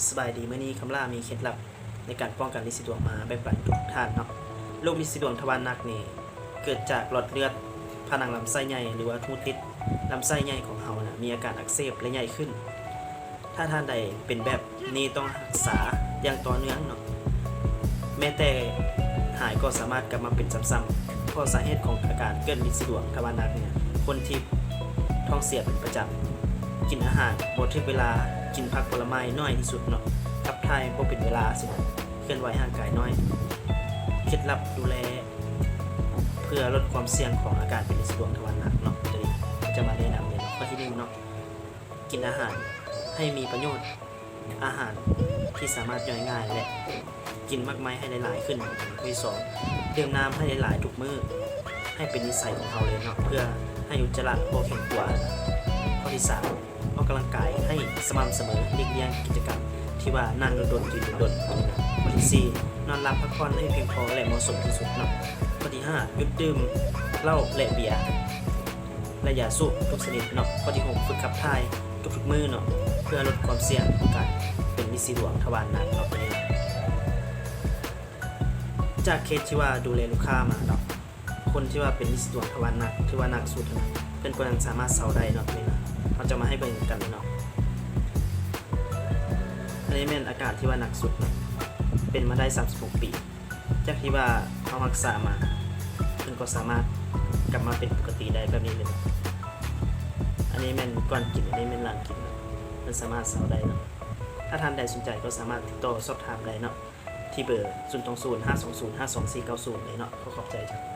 สบายดีมื้อนี้คำล่ามีเคล็ดลับในการป้องกันลินสีดวงมาแบ่งปันทุกท่านเนาะโรคลินสีดวงทวารหนักนี่เกิดจากหลอดเลือดผนังลำไส้ใหญ่หรือว่าทูติดลำไส้ใหญ่ของเรานะมีอาการอักเสบและใหญ่ขึ้นถ้าท่านใดเป็นแบบนี้ต้องรักษาอย่างต่อเนื่องเนาะแม้แต่หายก็สามารถกลับมาเป็นซ้ำๆเพราะสาเหตุของอาการเกิดลินสีดวงทวารหนักเนี่ยคนที่ท้องเสียเป็นประจำกินอาหารบ่ถึงเวลากินผักผลไม้น้อยที่สุดเนาะขับถ่ายบ่เป็นเวลาสิเคลื่อนไหวร่างกายน้อยเคล็ดลับดูแลเพื่อลดความเสี่ยงของอาการเป็นลินสีดวงทวารหนักเนาะจะมาแนะนำเลยเนาะข้อที่1เนาะกินอาหารให้มีประโยชน์อาหารที่สามารถย่อยง่ายและกินมากมายให้หลายๆขึ้นข้อที่2ดื่มน้ำให้หลายๆทุกมื้อให้เป็นนิสัยของเราเลยเนาะเพื่อให้อุจจาระบ่แข็งตัวข้อที่3ออกกำลังกายให้สม่ำเสมอหลีกเลี่ยงกิจกรรมที่ว่านั่งโดนๆยืนโดนๆข้อที่4นอนหลับพักผ่อนให้เพียงพอและเหมาะสมที่สุดเนาะข้อที่5หยุดดื่มเหล้าและเบียร์และยาสูบทุกชนิดเนาะข้อที่6ฝึกขับถ่ายทุกๆมื้อเนาะเพื่อลดความเสี่ยงของการเป็นลินสีดวงทวารหนักเนาะจากเคสที่ว่าดูแลลูกค้ามาเนาะคนที่ว่าเป็นลินสีดวงทวารหนักที่ว่าหนักสุดนะเป็นคนยังสามารถเซาได้เนาะนี่นะเราจะมาให้เบิ่งกันเลยเนาะอันนี้เป็นอาการที่ว่าหนักสุดเนาะเป็นมาได้36ปีจากที่ว่าเขารักษามาเพิ่นก็สามารถกลับมาเป็นปกติได้แบบนี้เลยนะอันนี้แม่นก่อนกินอันนี้แม่นหลังกินเนาะมันสามารถเซาได้เนาะถ้าท่านใดสนใจก็สามารถติดต่อสอบถามได้เนาะที่เบอร์020 520 52490เลยเนาะขอบใจจ้ะ